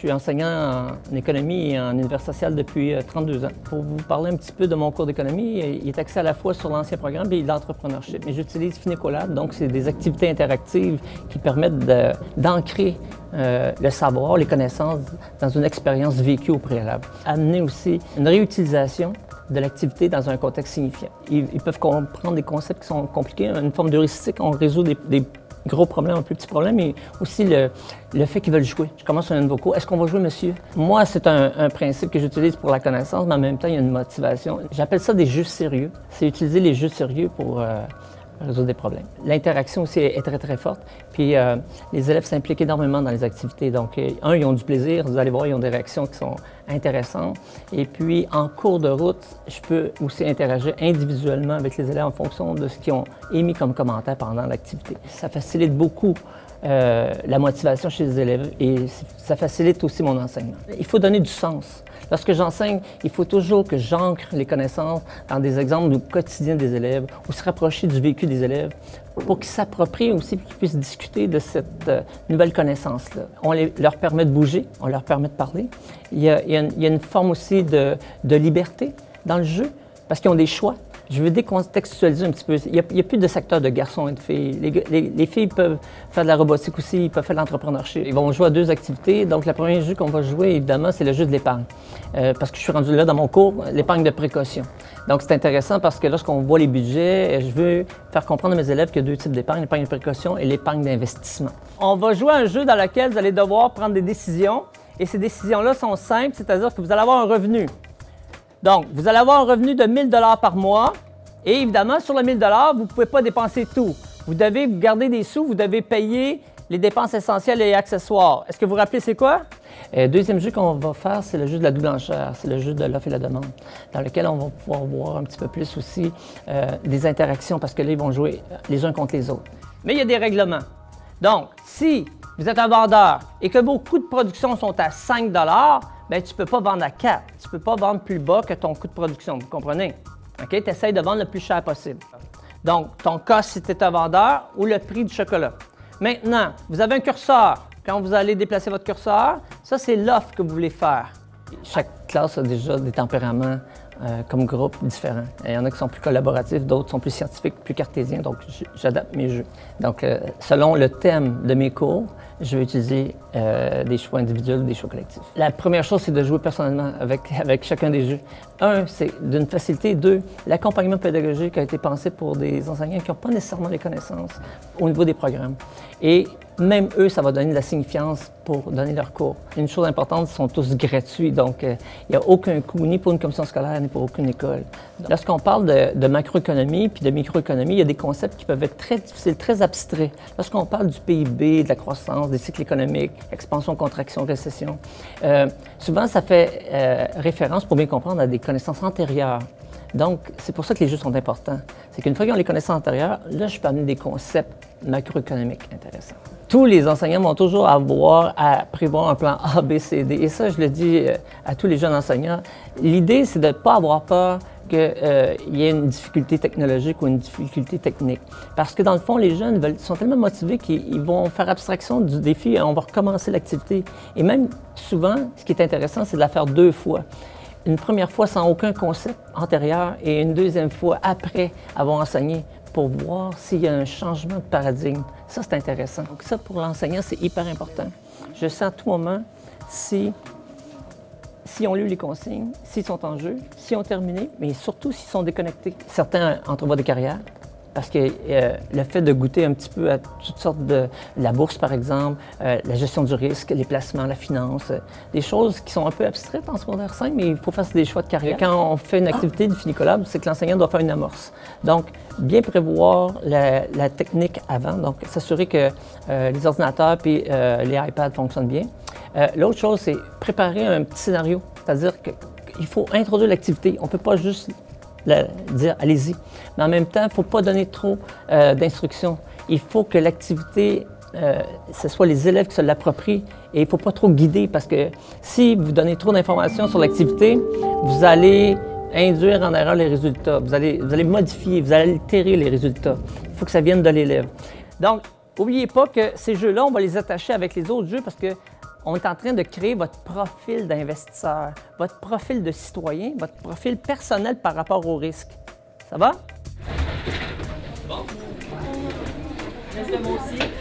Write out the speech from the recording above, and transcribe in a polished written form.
suis enseignant en économie et en univers social depuis 32 ans. Pour vous parler un petit peu de mon cours d'économie, il est axé à la fois sur l'ancien programme et l'entrepreneurship. Mais j'utilise FinicoLab, donc c'est des activités interactives qui permettent d'ancrer le savoir, les connaissances dans une expérience vécue au préalable. Amener aussi une réutilisation de l'activité dans un contexte signifiant. Ils peuvent comprendre des concepts qui sont compliqués, une forme d'heuristique, on résout des gros problèmes, un plus petits problèmes, mais aussi le fait qu'ils veulent jouer. Je commence un nouveau cours. Est-ce qu'on va jouer, monsieur? Moi, c'est un principe que j'utilise pour la connaissance, mais en même temps, il y a une motivation. J'appelle ça des jeux sérieux. C'est utiliser les jeux sérieux pour résoudre des problèmes. L'interaction aussi est très, très forte. Puis les élèves s'impliquent énormément dans les activités. Donc, ils ont du plaisir. Vous allez voir, ils ont des réactions qui sont intéressantes. Et puis, en cours de route, je peux aussi interagir individuellement avec les élèves en fonction de ce qu'ils ont émis comme commentaire pendant l'activité. Ça facilite beaucoup la motivation chez les élèves et ça facilite aussi mon enseignement. Il faut donner du sens. Lorsque j'enseigne, il faut toujours que j'ancre les connaissanses dans des exemples du quotidien des élèves ou se rapprocher du vécu des élèves pour qu'ils s'approprient aussi et qu'ils puissent discuter de cette nouvelle connaissance-là. On leur permet de bouger, on leur permet de parler. Il y a une forme aussi de liberté dans le jeu parce qu'ils ont des choix. Je veux décontextualiser un petit peu. Il n'y a plus de secteur de garçons et de filles. Les filles peuvent faire de la robotique aussi, ils peuvent faire de l'entrepreneurship. Ils vont jouer à deux activités. Donc, le premier jeu qu'on va jouer, évidemment, c'est le jeu de l'épargne. Parce que je suis rendu là dans mon cours, l'épargne de précaution. Donc, c'est intéressant parce que lorsqu'on voit les budgets, je veux faire comprendre à mes élèves qu'il y a deux types d'épargne, l'épargne de précaution et l'épargne d'investissement. On va jouer à un jeu dans lequel vous allez devoir prendre des décisions. Et ces décisions-là sont simples, c'est-à-dire que vous allez avoir un revenu. Donc, vous allez avoir un revenu de 1 000 $ par mois et évidemment, sur le 1 000 $, vous ne pouvez pas dépenser tout. Vous devez garder des sous, vous devez payer les dépenses essentielles et accessoires. Est-ce que vous vous rappelez c'est quoi? Deuxième jeu qu'on va faire, c'est le jeu de la double enchère, c'est le jeu de l'offre et la demande, dans lequel on va pouvoir voir un petit peu plus aussi des interactions parce que là, ils vont jouer les uns contre les autres. Mais il y a des règlements. Donc, si vous êtes un vendeur et que vos coûts de production sont à 5 $, bien, tu ne peux pas vendre à 4. Tu ne peux pas vendre plus bas que ton coût de production, vous comprenez? OK? Tu essaies de vendre le plus cher possible. Donc, ton cas, si tu es un vendeur, ou le prix du chocolat. Maintenant, vous avez un curseur. Quand vous allez déplacer votre curseur, ça, c'est l'offre que vous voulez faire. Chaque classe a déjà des tempéraments comme groupe différents. Il y en a qui sont plus collaboratifs, d'autres sont plus scientifiques, plus cartésiens, donc j'adapte mes jeux. Donc, selon le thème de mes cours, je vais utiliser des choix individuels ou des choix collectifs. La première chose, c'est de jouer personnellement avec chacun des jeux. Un, c'est d'une facilité. Deux, l'accompagnement pédagogique a été pensé pour des enseignants qui n'ont pas nécessairement les connaissances au niveau des programmes. Et même eux, ça va donner de la signifiance pour donner leurs cours. Une chose importante, ils sont tous gratuits, donc il n'y a aucun coût ni pour une commission scolaire ni pour aucune école. Lorsqu'on parle de macroéconomie puis de microéconomie, il y a des concepts qui peuvent être très difficiles, très abstraits. Lorsqu'on parle du PIB, de la croissance, des cycles économiques, expansion, contraction, récession, souvent ça fait référence, pour bien comprendre, à des connaissances antérieures. Donc, c'est pour ça que les jeux sont importants. C'est qu'une fois qu'ils ont les connaissances antérieures, là, je peux amener des concepts macroéconomiques intéressants. Tous les enseignants vont toujours avoir à prévoir un plan A, B, C, D. Et ça, je le dis à tous les jeunes enseignants. L'idée, c'est de ne pas avoir peur qu'il y ait une difficulté technologique ou une difficulté technique. Parce que dans le fond, les jeunes sont tellement motivés qu'ils vont faire abstraction du défi et on va recommencer l'activité. Et même souvent, ce qui est intéressant, c'est de la faire deux fois. Une première fois sans aucun concept antérieur et une deuxième fois après avoir enseigné pour voir s'il y a un changement de paradigme. Ça, c'est intéressant. Donc ça, pour l'enseignant, c'est hyper important. Je sais à tout moment s'ils ont lu les consignes, s'ils sont en jeu, s'ils ont terminé, mais surtout s'ils sont déconnectés. Certains entrevoient des carrières. Parce que le fait de goûter un petit peu à toutes sortes de la bourse, par exemple, la gestion du risque, les placements, la finance, des choses qui sont un peu abstraites en secondaire 5, mais il faut faire des choix de carrière. Quand on fait une activité de FinicoLab, c'est que l'enseignant doit faire une amorce. Donc, bien prévoir la technique avant, donc s'assurer que les ordinateurs et les iPads fonctionnent bien. L'autre chose, c'est préparer un petit scénario, c'est-à-dire qu'il faut introduire l'activité. On ne peut pas juste dire allez-y. Mais en même temps, il ne faut pas donner trop d'instructions. Il faut que l'activité, ce soit les élèves qui se l'approprient et il ne faut pas trop guider parce que si vous donnez trop d'informations sur l'activité, vous allez induire en erreur les résultats. Vous allez modifier, vous allez altérer les résultats. Il faut que ça vienne de l'élève. Donc, n'oubliez pas que ces jeux-là, on va les attacher avec les autres jeux parce que On est en train de créer votre profil d'investisseur, votre profil de citoyen, votre profil personnel par rapport au risque. Ça va? Bon. Laisse-le moi aussi.